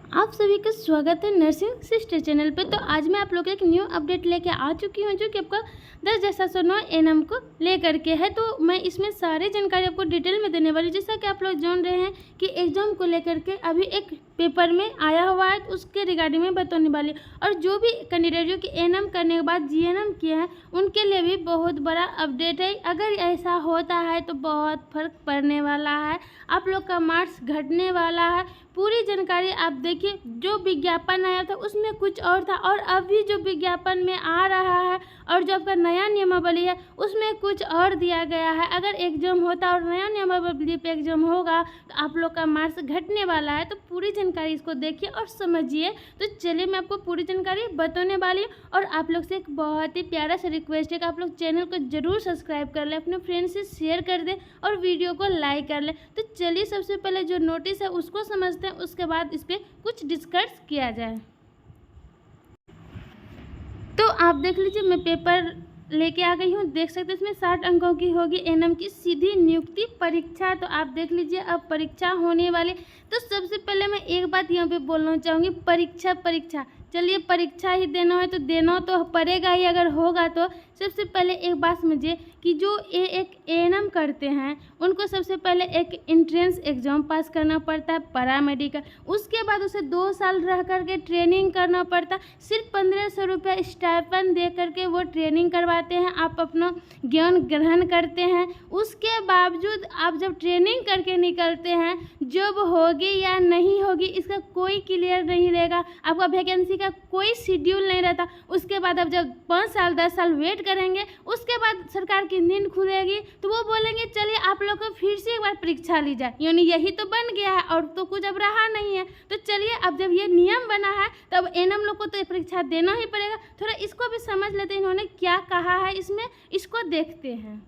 आप सभी का स्वागत है नर्सिंग सिस्टर चैनल पे। तो आज मैं आप लोग एक न्यू अपडेट लेके आ चुकी हूँ जो कि आपका 10/709 एनएम को लेकर के है। तो मैं इसमें सारी जानकारी आपको डिटेल में देने वाली, जैसा कि आप लोग जान रहे हैं कि एग्जाम को लेकर के अभी एक पेपर में आया हुआ है, तो उसके रिगार्डिंग में बताने वाली। और जो भी कैंडिडेट जो कि एनएम करने के बाद जीएनएम किए हैं उनके लिए भी बहुत बड़ा अपडेट है। अगर ऐसा होता है तो बहुत फर्क पड़ने वाला है, आप लोग का मार्क्स घटने वाला है। पूरी जानकारी आप देखिए। जो विज्ञापन आया था उसमें कुछ और था, और अभी जो विज्ञापन में आ रहा है और जो आपका नया नियमावली है उसमें कुछ और दिया गया है। अगर एग्जाम होता और नया नियमावली पे एग्जाम होगा तो आप लोग का मार्क्स घटने वाला है। तो पूरी जानकारी इसको देखिए और समझिए। तो चलिए मैं आपको पूरी जानकारी बताने वाली हूँ। और आप लोग से एक बहुत ही प्यारा सा रिक्वेस्ट है कि आप लोग चैनल को जरूर सब्सक्राइब कर लें, अपने फ्रेंड्स से शेयर कर दें और वीडियो को लाइक कर लें। तो चलिए सबसे पहले जो नोटिस है उसको समझते हैं, उसके बाद इस पर कुछ डिस्कस किया जाए। तो आप देख लीजिए, मैं पेपर लेके आ गई हूँ। देख सकते हैं इसमें 60 अंकों की होगी एनएम की सीधी नियुक्ति परीक्षा। तो आप देख लीजिए अब परीक्षा होने वाली। तो सबसे पहले मैं एक बात यहाँ पे बोलना चाहूँगी, परीक्षा चलिए परीक्षा ही देना है तो देना तो पड़ेगा ही। अगर होगा तो सबसे पहले एक बात समझिए कि जो एक एएनएम करते हैं उनको सबसे पहले एक एंट्रेंस एग्ज़ाम पास करना पड़ता है, पैरामेडिकल। उसके बाद उसे 2 साल रह करके ट्रेनिंग करना पड़ता है। सिर्फ 1500 रुपये स्टाइपेंड दे करके वो ट्रेनिंग करवाते हैं, आप अपना ज्ञान ग्रहण करते हैं। उसके बावजूद आप जब ट्रेनिंग करके निकलते हैं, जॉब होगी या नहीं होगी इसका कोई क्लियर नहीं रहेगा, आपका वैकेंसी का कोई शेड्यूल नहीं रहता। उसके बाद अब जब 5 साल 10 साल वेट करेंगे, उसके बाद सरकार की नींद खुलेगी तो वो बोलेंगे चलिए आप लोग को फिर से एक बार परीक्षा ली जाए। यानी यही तो बन गया है और तो कुछ अब रहा नहीं है। तो चलिए अब जब ये नियम बना है तब एनएम लोग को तो परीक्षा देना ही पड़ेगा। थोड़ा इसको भी समझ लेते हैं इन्होंने क्या कहा है इसमें, इसको देखते हैं।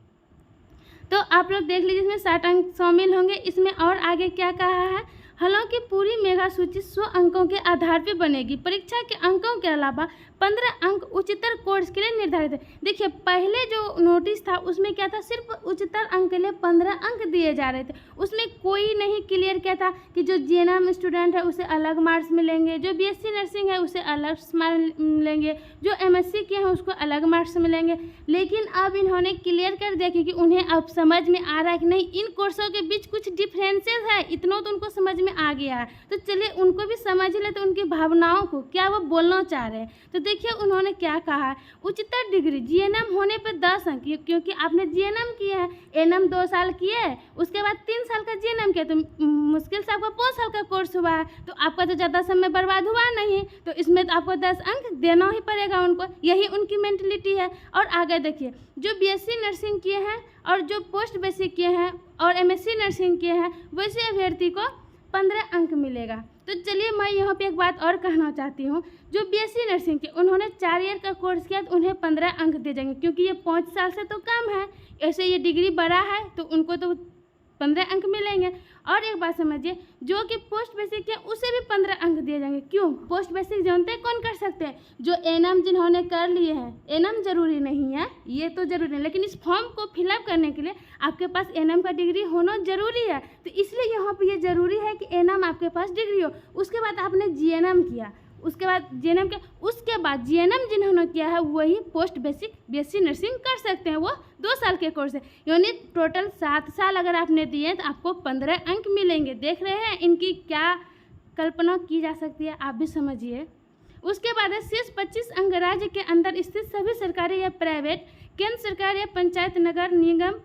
तो आप लोग देख लीजिए, इसमें 60 अंक शामिल होंगे। इसमें और आगे क्या कहा है, हालांकि पूरी मेगा सूची 100 अंकों के आधार पर बनेगी। परीक्षा के अंकों के अलावा 15 अंक उच्चतर कोर्स के लिए निर्धारित है। देखिए पहले जो नोटिस था उसमें क्या था, सिर्फ उच्चतर अंक के लिए 15 अंक दिए जा रहे थे। उसमें कोई नहीं क्लियर किया था कि जो जीएनएम स्टूडेंट है उसे अलग मार्क्स मिलेंगे, जो बीएससी नर्सिंग है उसे अलग मार्क्स मिलेंगे, जो एमएससी किए हैं उसको अलग मार्क्स मिलेंगे। लेकिन अब इन्होंने क्लियर कर दिया क्योंकि उन्हें अब समझ में आ रहा है कि नहीं इन कोर्सों के बीच कुछ डिफरेंसेस है। इतना तो उनको समझ में आ गया है। तो चलिए उनको भी समझ ले, तो उनकी भावनाओं को क्या वो बोलना चाह रहे हैं। तो देखिए उन्होंने क्या कहा है, उच्चतर डिग्री जीएनएम होने पर 10 अंक, क्योंकि आपने जीएनएम किया है, एनएम 2 साल किए, उसके बाद 3 साल का जीएनएम किया, तो मुश्किल से आपका 5 साल का कोर्स हुआ है। तो आपका तो ज़्यादा समय बर्बाद हुआ नहीं, तो इसमें तो आपको 10 अंक देना ही पड़ेगा उनको। यही उनकी मेंटलिटी है। और आगे देखिए, जो बीएससी नर्सिंग किए हैं और जो पोस्ट बेसिक किए हैं और एमएससी नर्सिंग किए हैं वैसे अभ्यर्थी को 15 अंक मिलेगा। तो चलिए मैं यहाँ पे एक बात और कहना चाहती हूँ, जो बीएससी नर्सिंग के उन्होंने 4 ईयर का कोर्स किया तो उन्हें 15 अंक दिए जाएंगे, क्योंकि ये 5 साल से तो कम है। ऐसे ये डिग्री बड़ा है तो उनको तो 15 अंक मिलेंगे। और एक बात समझिए, जो कि पोस्ट बेसिक है उसे भी 15 अंक दिए जाएंगे। क्यों? पोस्ट बेसिक जानते हैं कौन कर सकते हैं, जो एनएम जिन्होंने कर लिए हैं। एनएम जरूरी नहीं है, ये तो जरूरी नहीं, लेकिन इस फॉर्म को फिलअप करने के लिए आपके पास एनएम का डिग्री होना जरूरी है। तो इसलिए यहाँ पे ये जरूरी है कि एनएम आपके पास डिग्री हो। उसके बाद आपने जीएनएम किया, उसके बाद जीएनएम के उसके बाद जीएनएम जिन्होंने किया है वही पोस्ट बेसिक बीएससी नर्सिंग कर सकते हैं। वो 2 साल के कोर्स है, यानी टोटल 7 साल अगर आपने दिए तो आपको 15 अंक मिलेंगे। देख रहे हैं इनकी क्या कल्पना की जा सकती है, आप भी समझिए। उसके बाद है शेष 25 अंक राज्य के अंदर स्थित सभी सरकारी या प्राइवेट, केंद्र सरकार या पंचायत नगर निगम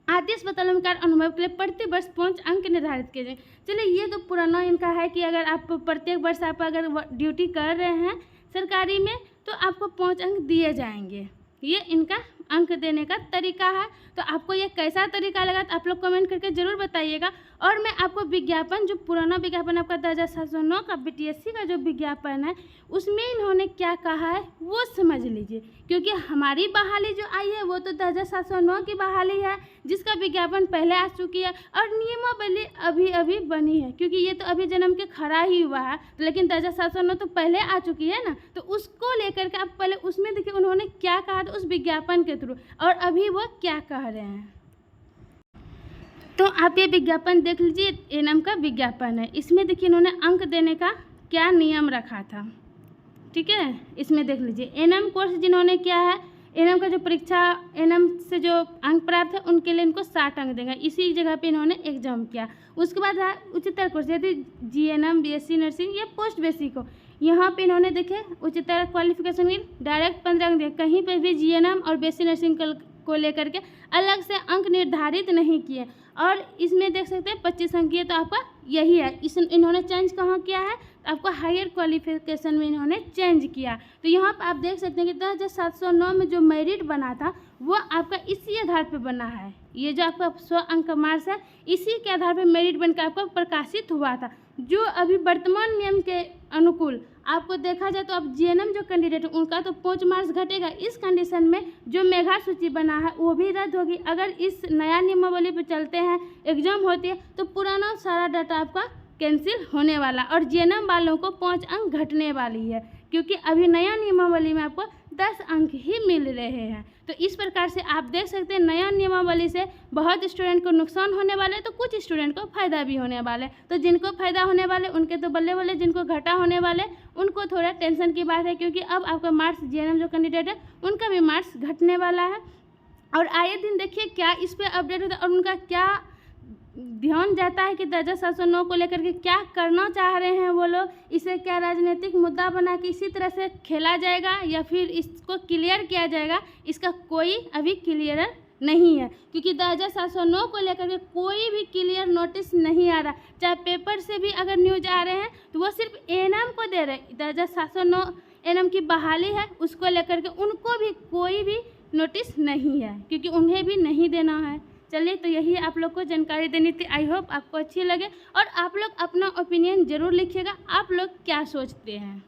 आदि अस्पतालों में कार्य अनुभव के लिए प्रति वर्ष 5 अंक निर्धारित किए जाए। चलिए ये तो पुराना इनका है कि अगर आप प्रत्येक वर्ष आप अगर ड्यूटी कर रहे हैं सरकारी में तो आपको 5 अंक दिए जाएंगे। ये इनका अंक देने का तरीका है। तो आपको ये कैसा तरीका लगा तो आप लोग कमेंट करके ज़रूर बताइएगा। और मैं आपको विज्ञापन, जो पुराना विज्ञापन आपका 10/709 का बीटीएससी का जो विज्ञापन है उसमें इन्होंने क्या कहा है वो समझ लीजिए, क्योंकि हमारी बहाली जो आई है वो तो 10/709 की बहाली है जिसका विज्ञापन पहले आ चुकी है और नियमावली अभी अभी बनी है, क्योंकि ये तो अभी जन्म के खड़ा ही हुआ है। तो लेकिन 10/709 तो पहले आ चुकी है ना, तो उसको लेकर के आप पहले उसमें देखिए उन्होंने क्या कहा था उस विज्ञापन के थ्रू, और अभी वो क्या कह रहे हैं। तो आप ये विज्ञापन देख लीजिए, एनएम का विज्ञापन है। इसमें देखिए इन्होंने अंक देने का क्या नियम रखा था, ठीक है। इसमें देख लीजिए, एनएम कोर्स जिन्होंने किया है, एनएम का जो परीक्षा एनएम से जो अंक प्राप्त है उनके लिए इनको 60 अंक देंगे, इसी जगह पे इन्होंने एग्जाम किया। उसके बाद उच्चतर कोर्स यदि जीएनएम, बीएससी नर्सिंग या पोस्ट बेसिक हो, यहाँ पे इन्होंने देखे उच्चतर क्वालिफिकेशन की डायरेक्ट 15 अंक दिए, कहीं पे भी जीएनएम और बीएससी नर्सिंग को लेकर के अलग से अंक निर्धारित नहीं किए। और इसमें देख सकते हैं 25 अंक की, तो आपका यही है। इन्होंने चेंज कहाँ किया है, तो आपको हायर क्वालिफिकेशन में इन्होंने चेंज किया। तो यहाँ पर आप देख सकते हैं कि 10,709 में जो मेरिट बना था वो आपका इसी आधार पर बना है। ये जो आपका 100 अंक का मार्क्स है, इसी के आधार पर मेरिट बनकर आपका प्रकाशित हुआ था। जो अभी वर्तमान नियम के अनुकूल आपको देखा जाए तो अब जीएनएम जो कैंडिडेट है उनका तो 5 मार्क्स घटेगा। इस कंडीशन में जो मेगा सूची बना है वो भी रद्द होगी। अगर इस नया नियमावली पे चलते हैं, एग्जाम होती है, तो पुराना सारा डाटा आपका कैंसिल होने वाला और जीएनएम वालों को 5 अंक घटने वाली है, क्योंकि अभी नया नियमावली में आपको 10 अंक ही मिल रहे हैं। तो इस प्रकार से आप देख सकते हैं नया नियमावली से बहुत स्टूडेंट को नुकसान होने वाले, तो कुछ स्टूडेंट को फ़ायदा भी होने वाले। तो जिनको फ़ायदा होने वाले उनके तो बल्ले बल्ले, जिनको घाटा होने वाले उनको थोड़ा टेंशन की बात है, क्योंकि अब आपका मार्क्स जीएनएम जो कैंडिडेट है उनका भी मार्क्स घटने वाला है। और आए दिन देखिए क्या इस पर अपडेट होता है और उनका क्या ध्यान जाता है कि 10,709 को लेकर के क्या करना चाह रहे हैं वो लोग। इसे क्या राजनीतिक मुद्दा बना के इसी तरह से खेला जाएगा या फिर इसको क्लियर किया जाएगा, इसका कोई अभी क्लियर नहीं है, क्योंकि 10,709 को लेकर के कोई भी क्लियर नोटिस नहीं आ रहा। चाहे पेपर से भी अगर न्यूज आ रहे हैं तो वो सिर्फ एनएम को दे रहे हैं। 10,709 एनएम की बहाली है, उसको लेकर के उनको भी कोई भी नोटिस नहीं है, क्योंकि उन्हें भी नहीं देना है। चलिए, तो यही आप लोग को जानकारी देनी थी। आई होप आपको अच्छी लगे और आप लोग अपना ओपिनियन ज़रूर लिखिएगा, आप लोग क्या सोचते हैं।